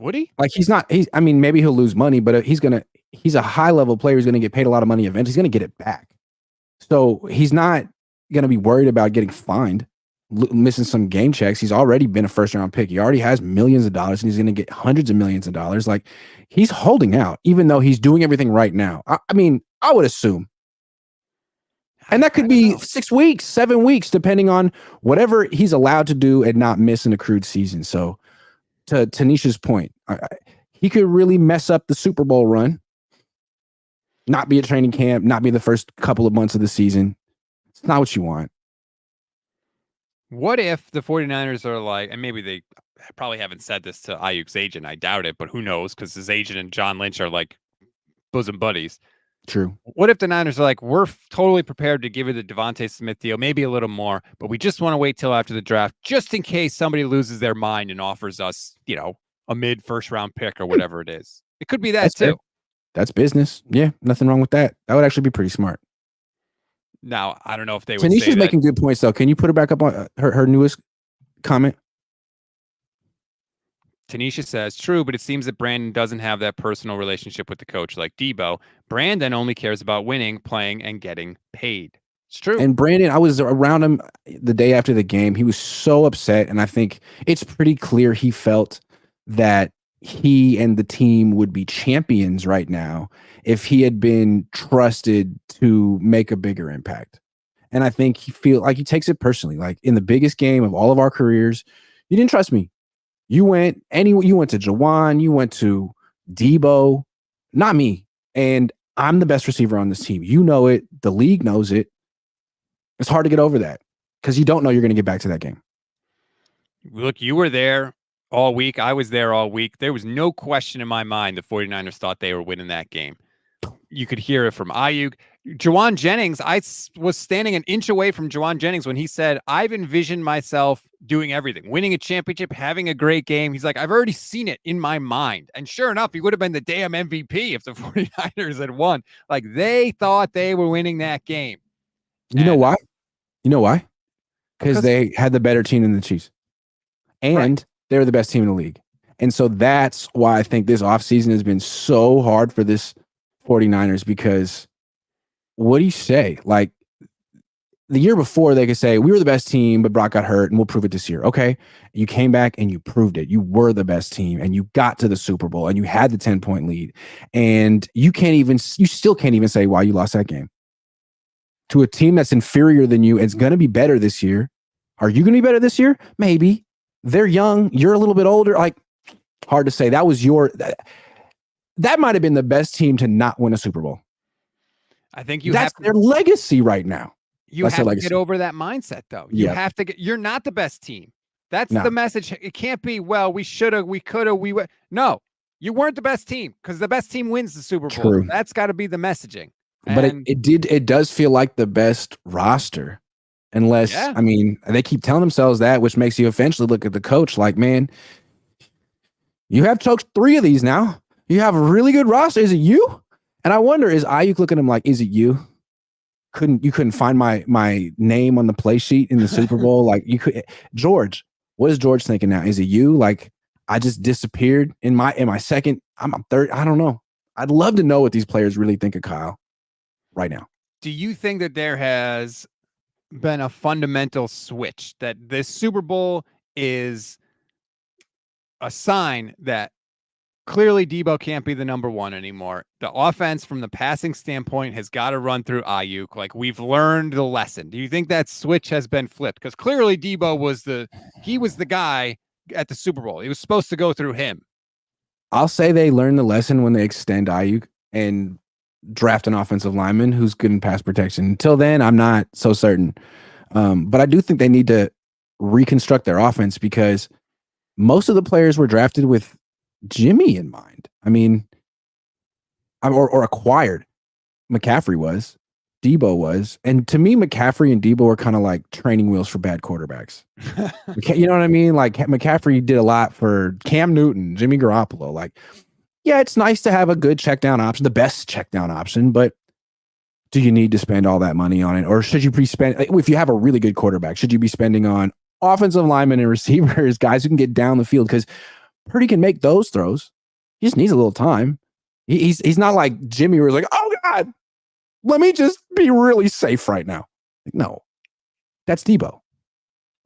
Would he?
Like I mean, maybe he'll lose money, but he's a high-level player. He's going to get paid a lot of money eventually. He's going to get it back. So he's not going to be worried about getting fined, missing some game checks. He's already been a first-round pick. He already has millions of dollars, and he's going to get hundreds of millions of dollars. Like, he's holding out, even though he's doing everything right now. I mean, I would assume. And that could be 6 weeks, 7 weeks, depending on whatever he's allowed to do and not miss an accrued season. So to Tanisha's point, he could really mess up the Super Bowl run, not be at training camp, not be the first couple of months of the season. It's not what you want.
What if the 49ers are like, and maybe they probably haven't said this to Ayuk's agent, I doubt it, but who knows, because his agent and John Lynch are like bosom buddies.
True.
What if the Niners are like, we're totally prepared to give you the Devontae Smith deal, maybe a little more, but we just want to wait till after the draft, just in case somebody loses their mind and offers us, a mid first round pick or whatever it is. It could be that too.
Fair. That's business. Yeah, nothing wrong with that. That would actually be pretty smart.
Now, I don't know if they would.
Tanisha's making good points, though. Can you put her back up on her newest comment?
Tanisha says, true, but it seems that Brandon doesn't have that personal relationship with the coach like Debo. Brandon only cares about winning, playing, and getting paid. It's true.
And Brandon, I was around him the day after the game. He was so upset, and I think it's pretty clear he felt that he and the team would be champions right now if he had been trusted to make a bigger impact. And I think he takes it personally. Like, in the biggest game of all of our careers, you didn't trust me. You went to Jawan, you went to Debo, not me. And I'm the best receiver on this team. You know it. The league knows it. It's hard to get over that because you don't know you're going to get back to that game.
Look, you were there all week. I was there all week. There was no question in my mind the 49ers thought they were winning that game. You could hear it from Aiyuk. Jawan Jennings, I was standing an inch away from Jawan Jennings when he said, I've envisioned myself doing everything, winning a championship, having a great game. He's like, I've already seen it in my mind. And sure enough, he would have been the damn MVP if the 49ers had won. Like, they thought they were winning that game.
You know why? Because they had the better team than the Chiefs. And they were the best team in the league. And so that's why I think this offseason has been so hard for this 49ers, because what do you say? Like, the year before, they could say, we were the best team, but Brock got hurt, and we'll prove it this year. Okay. You came back and you proved it. You were the best team, and you got to the Super Bowl, and you had the 10-point lead. And you still can't even say why you lost that game to a team that's inferior than you. It's going to be better this year. Are you going to be better this year? Maybe. They're young. You're a little bit older. Like, hard to say. That was that might have been the best team to not win a Super Bowl.
I think
that's their legacy right now.
You have to get over that mindset, though. You have to you're not the best team. That's the message. It can't be, well, we should have, we could have, we would. No, you weren't the best team, because the best team wins the Super Bowl. True. That's got to be the messaging.
But it does feel like the best roster, unless, I mean, they keep telling themselves that, which makes you eventually look at the coach like, man, you have choked 3 of these now. You have a really good roster. Is it you? And I wonder, is Aiyuk looking at him like, is it you? You couldn't find my name on the play sheet in the Super Bowl? Like, you could. George, what is George thinking now? Is it you? Like, I just disappeared in my second, I'm third. I don't know. I'd love to know what these players really think of Kyle. right now.
Do you think that there has been a fundamental switch, that this Super Bowl is a sign that clearly Debo can't be the number one anymore? The offense from the passing standpoint has got to run through Aiyuk. Like, we've learned the lesson. Do you think that switch has been flipped? Because clearly Debo was the guy at the Super Bowl. It was supposed to go through him.
I'll say they learned the lesson when they extend Aiyuk and draft an offensive lineman who's good in pass protection. Until then, I'm not so certain. But I do think they need to reconstruct their offense, because most of the players were drafted with Jimmy in mind. I mean, or acquired. McCaffrey was, Debo was, and to me, McCaffrey and Debo are kind of like training wheels for bad quarterbacks. You know what I mean? Like, McCaffrey did a lot for Cam Newton, Jimmy Garoppolo. Like, yeah, it's nice to have a good check down option, the best check down option, but do you need to spend all that money on it? Or should you spend, if you have a really good quarterback, should you be spending on offensive linemen and receivers, guys who can get down the field? Because Purdy can make those throws. He just needs a little time. He's not like Jimmy, where he's like, oh God, let me just be really safe right now. No, that's Debo.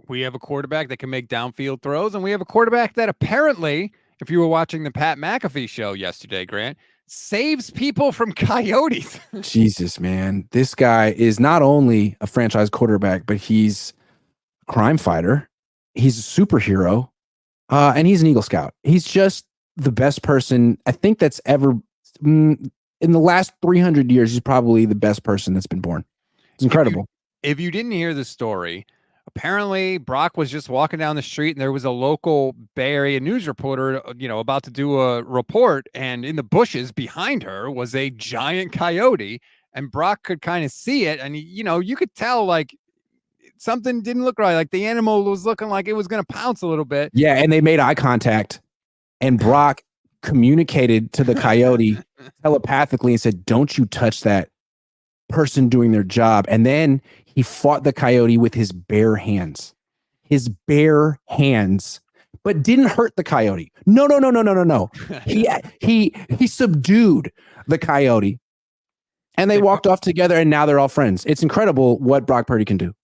We have a quarterback that can make downfield throws, and we have a quarterback that apparently, if you were watching the Pat McAfee show yesterday, Grant, saves people from coyotes.
Jesus, man. This guy is not only a franchise quarterback, but he's a crime fighter. He's a superhero. And he's an Eagle Scout. He's just the best person, I think, that's ever, in the last 300 years, he's probably the best person that's been born. It's incredible.
If you didn't hear the story, apparently Brock was just walking down the street and there was a local Bay Area news reporter, about to do a report, and in the bushes behind her was a giant coyote, and Brock could kind of see it, and you could tell like something didn't look right. Like, the animal was looking like it was going to pounce a little bit.
Yeah, and they made eye contact, and Brock communicated to the coyote telepathically and said, don't you touch that person doing their job. And then he fought the coyote with his bare hands. But didn't hurt the coyote. No. He subdued the coyote, and they walked off together, and now they're all friends. It's incredible what Brock Purdy can do.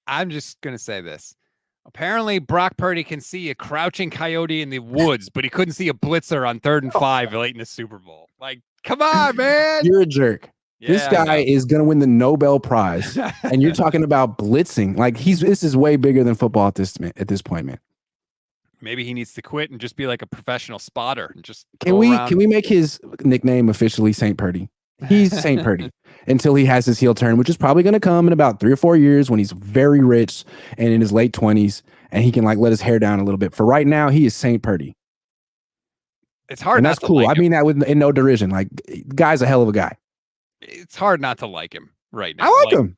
I'm just going to say this. Apparently, Brock Purdy can see a crouching coyote in the woods, but he couldn't see a blitzer on 3rd and 5 late in the Super Bowl. Like, come on, man.
You're a jerk. Yeah, this guy is going to win the Nobel Prize, and you're talking about blitzing. Like, this is way bigger than football at this point, man.
Maybe he needs to quit and just be like a professional spotter and just
can we make his nickname officially Saint Purdy? He's Saint Purdy until he has his heel turn, which is probably going to come in about 3 or 4 years when he's very rich and in his late 20s, and he can like let his hair down a little bit. For right now, he is Saint Purdy.
It's hard.
And that's cool. I mean that in no derision. Like, guy's a hell of a guy.
It's hard not to like him right now.
I like him.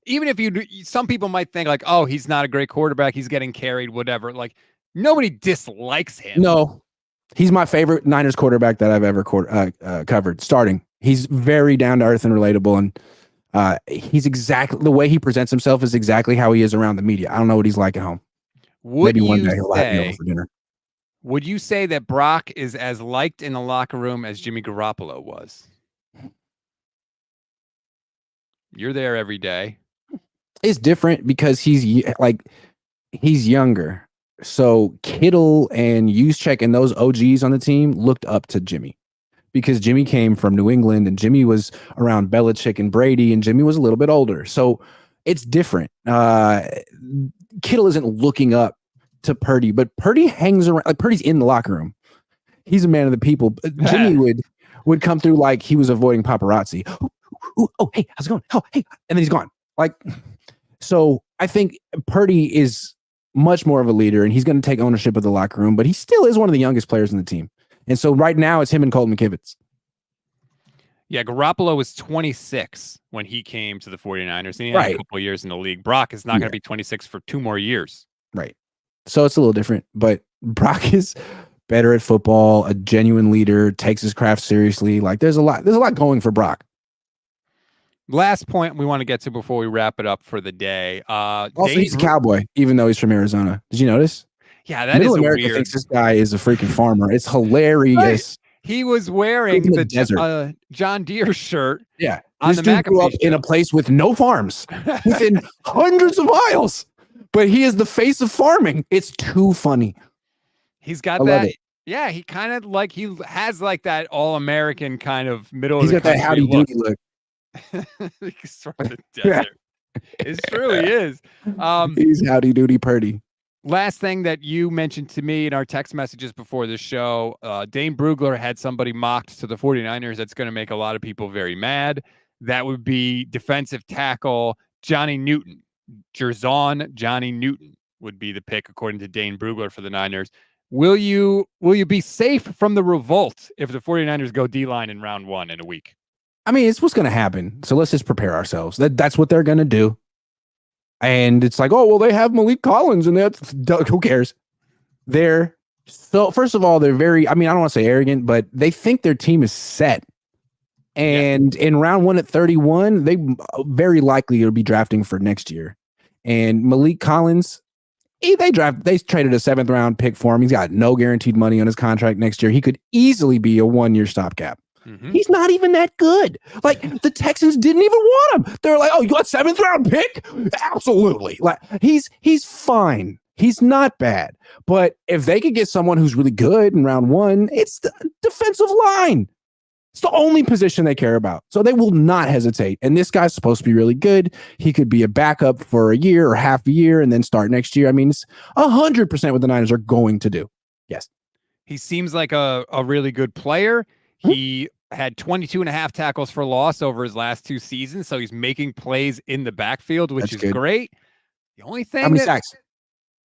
Even if some people might think like, oh, he's not a great quarterback, he's getting carried, whatever. Like, nobody dislikes him.
No, he's my favorite Niners quarterback that I've ever covered starting. He's very down to earth and relatable, and he's exactly the way he presents himself is exactly how he is around the media. I don't know what he's like at home. Maybe one day he'll have me over for dinner.
Would you say that Brock is as liked in the locker room as Jimmy Garoppolo was? You're there every day.
It's different because he's younger. So Kittle and Juszczyk and those OGs on the team looked up to Jimmy, because Jimmy came from New England and Jimmy was around Belichick and Brady, and Jimmy was a little bit older. So it's different. Kittle isn't looking up to Purdy, but Purdy hangs around. Like, Purdy's in the locker room. He's a man of the people. Jimmy would come through like he was avoiding paparazzi. Oh, hey, how's it going? Oh, hey. And then he's gone. Like, so I think Purdy is much more of a leader, and he's going to take ownership of the locker room, but he still is one of the youngest players in the team. And so right now it's him and Colton McKivitz.
Yeah, Garoppolo was 26 when he came to the 49ers, and he had a couple of years in the league. Brock is not going to be 26 for 2 more years.
Right. So it's a little different, but Brock is better at football, a genuine leader, takes his craft seriously. Like, there's a lot going for Brock.
Last point we want to get to before we wrap it up for the day.
Also, he's a cowboy, even though he's from Arizona. Did you notice?
Yeah, that is
America
weird.
Thinks this guy is a freaking farmer. It's hilarious.
Right. He was wearing the John Deere shirt.
Yeah.
On
This
the
dude grew up
McAfee
in a
show.
place with no farms, within hundreds of miles. But he is the face of farming. It's too funny.
He's got
I love
that.
it.
Yeah, he kind of like he has like that all-American kind of middle
He's
of the
got that
country
howdy
look.
doody look.
He's from the desert. It's true, he is.
He's howdy doody Purdy.
Last thing that you mentioned to me in our text messages before the show, Dane Brugler had somebody mocked to the 49ers that's going to make a lot of people very mad. That would be defensive tackle Johnny Newton. Jerzon Johnny Newton would be the pick according to Dane Brugler for the Niners. Will you be safe from the revolt if the 49ers go D-line in round 1 in a week?
I mean, it's what's going to happen. So let's just prepare ourselves. That's what they're going to do. And it's like, oh, well, they have Malik Collins and that's who cares? First of all, they're very, I mean, I don't want to say arrogant, but they think their team is set. And in round 1 at 31, they very likely will be drafting for next year. And Malik Collins, they traded a 7th round pick for him. He's got no guaranteed money on his contract next year. He could easily be a 1-year stopgap. Mm-hmm. He's not even that good. Like the Texans didn't even want him. They're like, "Oh, you got 7th round pick? Absolutely." Like he's fine. He's not bad. But if they could get someone who's really good in round 1, it's the defensive line. It's the only position they care about. So they will not hesitate. And this guy's supposed to be really good. He could be a backup for a year or half a year and then start next year. I mean, it's 100% what the Niners are going to do. Yes.
He seems like a really good player. He had 22.5 tackles for loss over his last 2 seasons, so he's making plays in the backfield, which is great. The only thing,
how many sacks?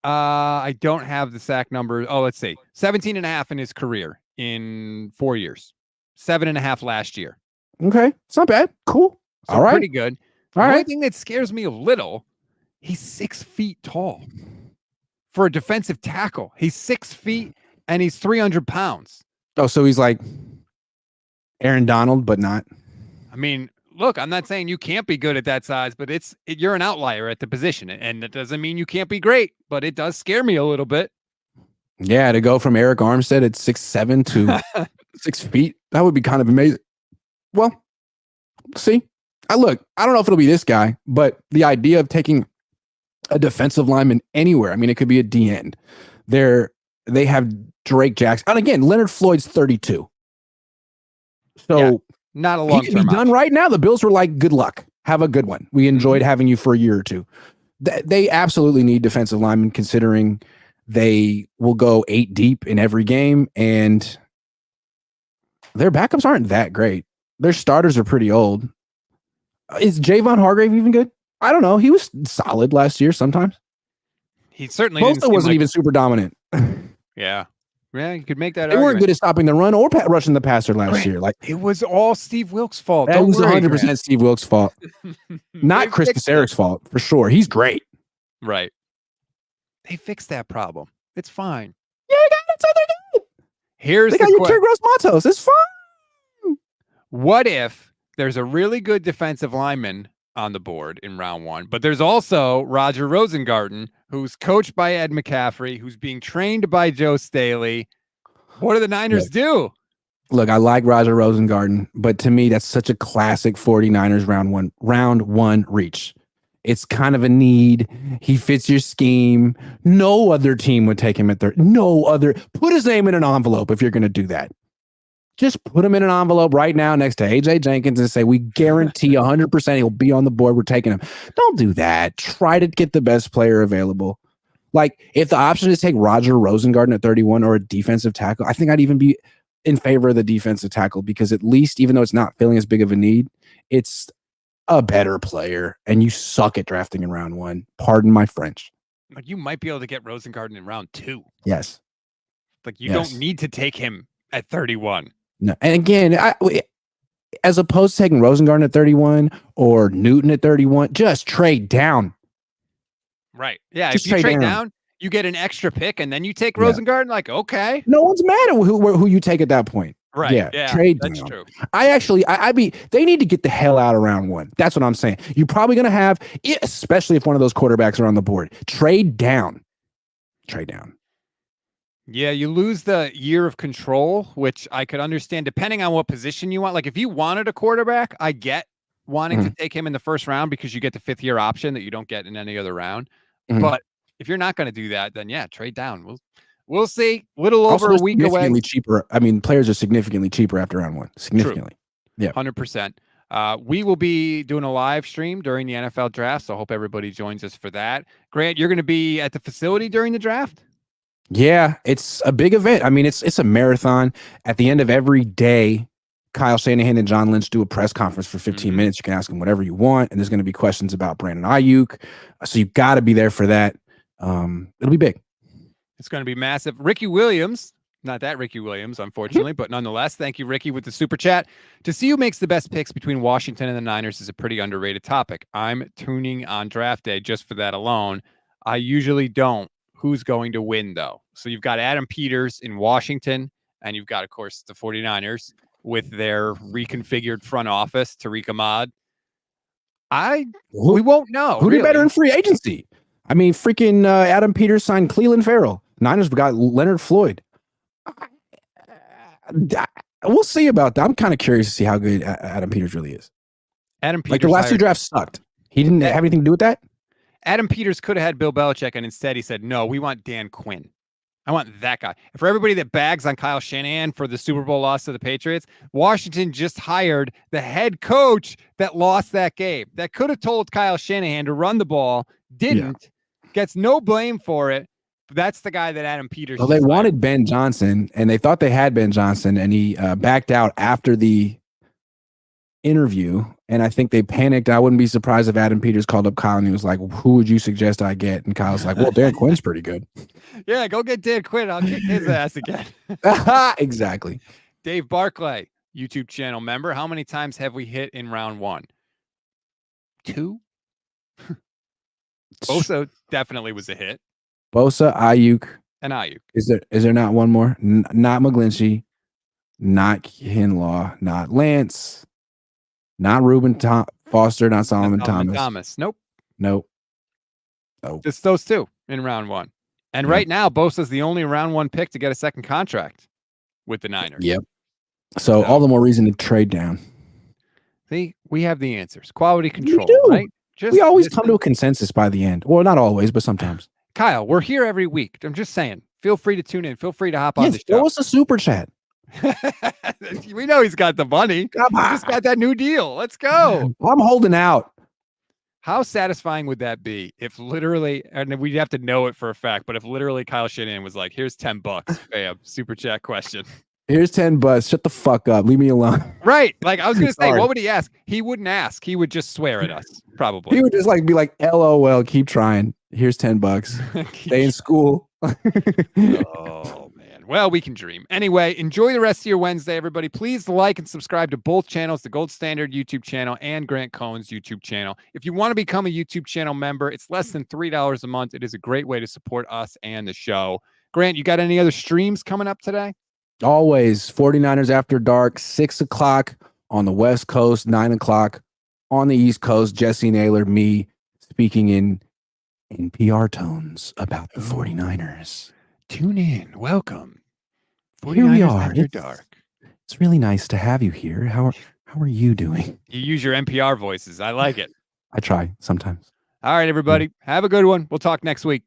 I don't have the sack number. Oh, let's see, 17.5 in his career in 4 years, 7.5 last year.
Okay, it's not bad. Cool.
So
all right,
pretty good. The only thing that scares me a little, he's 6 feet tall for a defensive tackle. He's 6 feet and he's 300 pounds.
Oh, so he's like Aaron Donald, but not.
I mean, look, I'm not saying you can't be good at that size, but you're an outlier at the position, and that doesn't mean you can't be great, but it does scare me a little bit.
Yeah, to go from Eric Armstead at 6'7" to 6 feet, that would be kind of amazing. Well, see, I don't know if it'll be this guy, but the idea of taking a defensive lineman anywhere, I mean, it could be a D end. They have Drake Jackson, and again, Leonard Floyd's 32. So
not a long term.
He could be done right now. The Bills were like, good luck. Have a good one. We enjoyed having you for a year or two. They absolutely need defensive linemen, considering they will go 8 deep in every game, and their backups aren't that great. Their starters are pretty old. Is Javon Hargrave even good? I don't know. He was solid last year sometimes.
He certainly
wasn't even super dominant.
Yeah. Yeah, you could make that
They weren't good at stopping the run or rushing the passer last year. Like
it was all Steve Wilkes' fault.
That was 100% Steve Wilkes' fault. Not Chris Kaceric's fault, for sure. He's great.
Right. They fixed that problem. It's fine.
Yeah, that's how they're good.
Here's
they got your Gross Matos. It's fine.
What if there's a really good defensive lineman on the board in round 1, but there's also Roger Rosengarten, who's coached by Ed McCaffrey, who's being trained by Joe Staley. What do the Niners do?
Look, I like Roger Rosengarten, but to me, that's such a classic 49ers round one reach. It's kind of a need. He fits your scheme. No other team would take him at third. Put his name in an envelope if you're going to do that. Just put him in an envelope right now next to AJ Jenkins and say, we guarantee 100% he'll be on the board. We're taking him. Don't do that. Try to get the best player available. Like, if the option is take Roger Rosengarten at 31 or a defensive tackle, I think I'd even be in favor of the defensive tackle, because at least, even though it's not filling as big of a need, it's a better player, and you suck at drafting in round 1. Pardon my French.
Like, you might be able to get Rosengarten in round 2.
Yes.
Like, you don't need to take him at 31.
No, and again, as opposed to taking Rosengarten at 31 or Newton at 31, just trade down.
Right. Yeah. Just if you trade down, you get an extra pick, and then you take Rosengarten. Like, okay.
No one's mad at who you take at that point.
Right.
Yeah. Trade
that's
down.
True.
They need to get the hell out of round 1. That's what I'm saying. You're probably going to have, especially if one of those quarterbacks are on the board, trade down. Trade down.
Yeah, you lose the year of control, which I could understand depending on what position you want. Like, if you wanted a quarterback, I get wanting to take him in the first round because you get the 5th-year option that you don't get in any other round.
Mhm.
But if you're not going to do that, then yeah, trade down. We'll see. Little
Also,
over a week away.
significantly cheaper. I mean, players are significantly cheaper after round 1. Significantly.
Yeah. 100%. We will be doing a live stream during the NFL draft, so I hope everybody joins us for that. Grant, you're going to be at the facility during the draft?
Yeah, it's a big event. I mean, it's a marathon. At the end of every day, Kyle Shanahan and John Lynch do a press conference for 15 minutes. You can ask them whatever you want, and there's going to be questions about Brandon Aiyuk. So you got to be there for that. It'll be big.
It's going to be massive. Ricky Williams, not that Ricky Williams, unfortunately, but nonetheless, thank you, Ricky, with the super chat. To see who makes the best picks between Washington and the Niners is a pretty underrated topic. I'm tuning on draft day just for that alone. I usually don't. Who's going to win, though? So you've got Adam Peters in Washington, and you've got, of course, the 49ers with their reconfigured front office, Tariq Ahmad. We won't know.
Who did better in free agency? I mean, freaking Adam Peters signed Cleveland Farrell. Niners got Leonard Floyd. We'll see about that. I'm kind of curious to see how good Adam Peters really is.
Adam Peters,
like the last 2 drafts sucked. He didn't have anything to do with that.
Adam Peters could have had Bill Belichick, and instead he said, no, we want Dan Quinn. I want that guy. And for everybody that bags on Kyle Shanahan for the Super Bowl loss to the Patriots, Washington just hired the head coach that lost that game. That could have told Kyle Shanahan to run the ball, didn't, gets no blame for it. But that's the guy that Adam Peters.
Well, they wanted Ben Johnson, and they thought they had Ben Johnson, and he backed out after the interview. And I think they panicked. I wouldn't be surprised if Adam Peters called up Kyle and he was like, who would you suggest I get? And Kyle's like, well, Dan Quinn's pretty good.
Yeah, go get Dan Quinn. I'll kick his ass again.
Exactly.
Dave Barclay, YouTube channel member. How many times have we hit in round 1? 2? Bosa definitely was a hit.
Bosa, Aiyuk.
And Aiyuk.
Is there not one more? Not McGlinchey, not Kinlaw, not Lance, not Reuben Foster, not Solomon Thomas.
Nope.
Oh.
Just those 2 in round 1. And right now, Bosa's the only round 1 pick to get a second contract with the Niners.
Yep. So all the more reason to trade down.
See, we have the answers. Quality control, right?
We always come to a consensus by the end. Well, not always, but sometimes.
Kyle, we're here every week. I'm just saying. Feel free to tune in. Feel free to hop on the show.
Throw us a super chat.
We know he's got the money. He just got that new deal. Let's go.
I'm holding out.
How satisfying would that be if literally, and we'd have to know it for a fact, but if literally Kyle Shanahan was like, here's $10, bam, super chat question.
Here's $10. Shut the fuck up. Leave me alone.
Right. Like I was going to say, what would he ask? He wouldn't ask. He would just swear at us, probably.
He would just be like, LOL, keep trying. Here's $10. Stay in school.
Oh, man. Well, we can dream. Anyway, enjoy the rest of your Wednesday, everybody. Please like and subscribe to both channels, the Gold Standard YouTube channel and Grant Cohn's YouTube channel. If you want to become a YouTube channel member, it's less than $3 a month. It is a great way to support us and the show. Grant, you got any other streams coming up today?
Always 49ers After Dark, 6 o'clock on the West Coast, 9 o'clock on the East Coast. Jesse Naylor, me speaking in NPR tones about the 49ers.
Tune in. Welcome. 49ers
Here we are.
After Dark.
It's really nice to have you here. How are you doing?
You use your NPR voices. I like it.
I try sometimes.
All right, everybody. Have a good one. We'll talk next week.